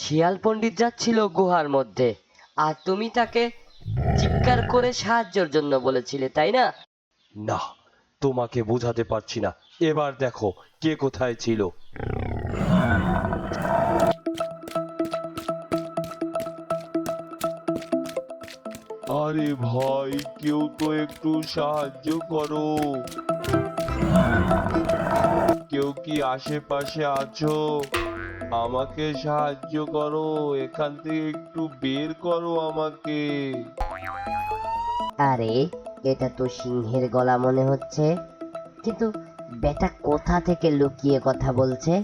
শিয়াল পণ্ডিত যাচ্ছিল গুহার মধ্যে, আর তুমি তাকে চিৎকার করে সাহায্যের জন্য বলেছিলে, তাই না? না, তোমাকে বোঝাতে পারছি না। এবার দেখো কে কোথায় ছিল। আরে ভাই, কেউ তো একটু সাহায্য করো। কেউ কি আশেপাশে আছো? আমাকে সাহায্য করো, এখান থেকে একটু বের করো আমাকে। আরে, এটা তো সিংহের গলা মনে হচ্ছে, কিন্তু বেটা কোথা থেকে লুকিয়ে কথা বলছে?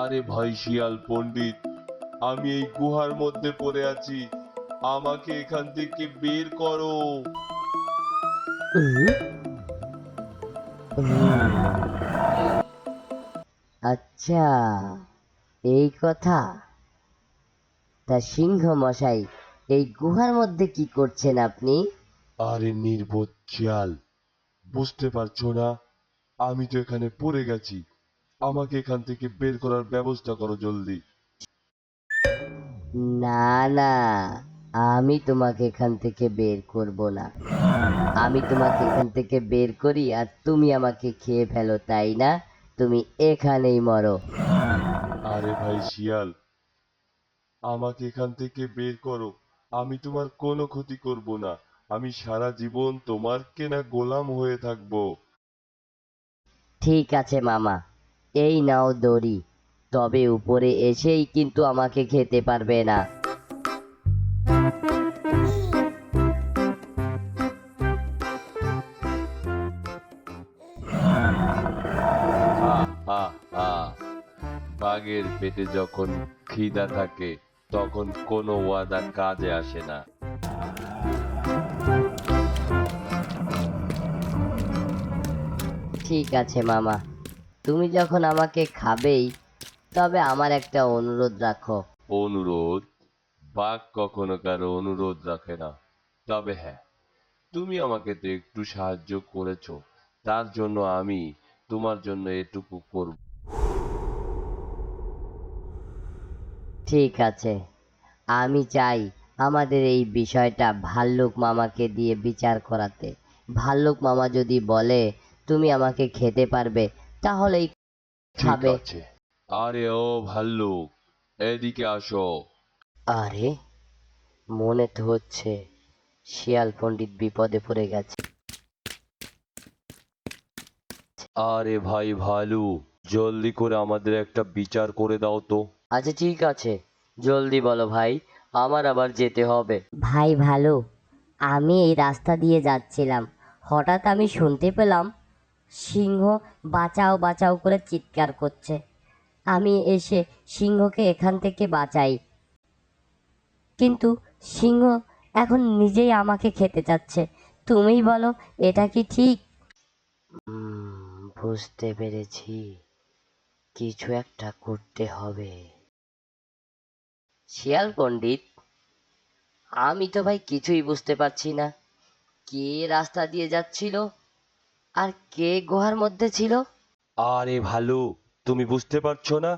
আরে ভাই শিয়াল পণ্ডিত, আমি এই গুহার মধ্যে পড়ে আছি, আমাকে এখান থেকে বের করো। উম, উম, আচ্ছা, এই কথা। তা সিংহ মশাই, এই গুহার মধ্যে কি করছেন আপনি? আরে নির্বোধ শিয়াল, বুঝতে পারছো না? আমি তো এখানে পড়ে গেছি, আমাকে এখান থেকে বের করার ব্যবস্থা করো জলদি। না না, আমি তোমাকে এখান থেকে বের করব না। আমি তোমাকে এখান থেকে বের করি আর তুমি আমাকে খেয়ে ফেলো, তাই না? তুমি এখানেই মরো। আরে ভাই শিয়াল, আমাকে এখান থেকে বের করো, আমি তোমার কোনো ক্ষতি করব না, আমি সারা জীবন তোমার কেনা গোলাম হয়ে থাকবো। ঠিক আছে মামা, এই নাও দড়ি, তবে উপরে এসেই কিন্তু আমাকে খেতে পারবে না। হা হা হা, বাঘের পেটে যখন খিদা থাকে তখন কোনো ওয়াদা কাজে আসে না। ঠিক আছে মামা, তুমি যখন আমাকে খাবেই, তবে আমার একটা অনুরোধ রাখো। অনুরোধ? বাঘ কখনো কারো অনুরোধ রাখে না। তবে হ্যাঁ, তুমি আমাকে তো একটু সাহায্য করেছো, তার জন্য আমি তোমার জন্য এটুকু করব। ঠিক আছে, আমি চাই আমাদের এই বিষয়টা ভাল্লুক মামাকে দিয়ে বিচার করাতে। ভাল্লুক মামা যদি বলে তুমি আমাকে খেতে পারবে, তাহলেই ঠিক খাবে। আছে। আরে ও ভাল্লুক, এদিকে আসো। আরে, মনে তো হচ্ছে শিয়াল পণ্ডিত বিপদে পড়ে গেছে। আরে ভাই ভালু, জলদি করে আমাদের একটা বিচার করে দাও তো। আচ্ছা ঠিক আছে, জলদি বলো ভাই, আমার আবার যেতে হবে। ভাই ভালো, আমি এই রাস্তা দিয়ে যাচ্ছিলাম, হঠাৎ আমি শুনতে পেলাম সিংহ বাঁচাও বাঁচাও করে চিৎকার করছে। আমি এসে সিংহকে এখান থেকে বাঁচাই, কিন্তু সিংহ এখন নিজেই আমাকে খেতে চাচ্ছে। তুমিই বলো, এটা কি ঠিক? বুঝতে পেরেছি, কিছু একটা করতে হবে। শিয়াল পণ্ডিত, আমি তো ভাই কিছুই বুঝতে পারছি না, কে রাস্তা দিয়ে যাচ্ছিল আর কে গুহার মধ্যে ছিল। আরে ভালু, তুমি বুঝতে পারছো না?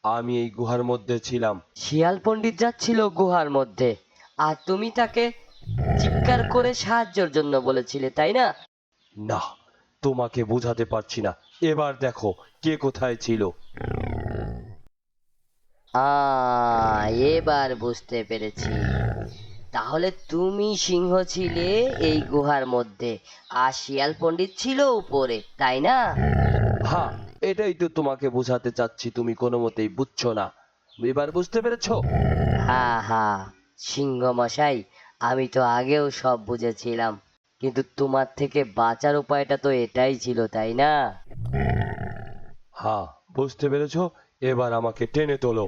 আমি এই গুহার মধ্যে ছিলাম। শিয়াল পণ্ডিত যাচ্ছিল গুহার মধ্যে, আর তুমি তাকে চিৎকার করে সাহায্যের জন্য বলেছিলে, তাই না? না, তোমাকে বোঝাতে পারছি না। এবার দেখো কে কোথায় ছিল। এবার বুঝতে পেরেছি, তাহলে তুমি সিংহ ছিলে এই গুহার মধ্যে, আর শিয়াল পণ্ডিত ছিল উপরে, তাই না? হ্যাঁ, এটাই তো তোমাকে বোঝাতে চাচ্ছি, তুমি কোনো মতেই বুঝছো না। এবার বুঝতে পেরেছো? হ্যাঁ হ্যাঁ, সিংহ মশাই, আমি তো আগেও সব বুঝেছিলাম, কিন্তু তোমার থেকে বাঁচার উপায়টা তো এটাই ছিল, তাই না? হ্যাঁ, বুঝতে পেরেছো। এবার আমাকে টেনে তোলো।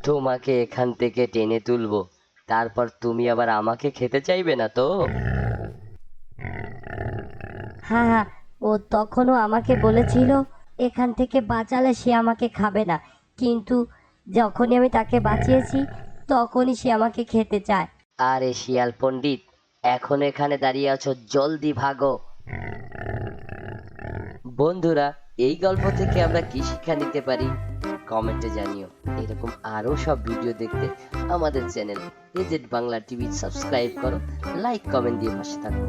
তোমাকে এখান থেকে টেনে তুলবো, তারপর তুমি আবার আমাকে খেতে চাইবে না তো? হ্যাঁ হ্যাঁ, ও তখনও আমাকে বলেছিল এখান থেকে বাঁচালে সে আমাকে খাবে না, কিন্তু যখনই আমি তাকে বাঁচিয়েছি তখনই সে আমাকে খেতে চায়। আরে শিয়াল পণ্ডিত, এখন এখানে দাঁড়িয়ে আছো, জলদি ভাগো। বন্ধুরা, এই গল্প থেকে আমরা কি শিক্ষা নিতে পারি কমেন্টে জানিও। এরকম আরো সব ভিডিও দেখতে আমাদের channel AZ Bangla TV subscribe করো, লাইক কমেন্ট দিয়ে পাশে থাকো।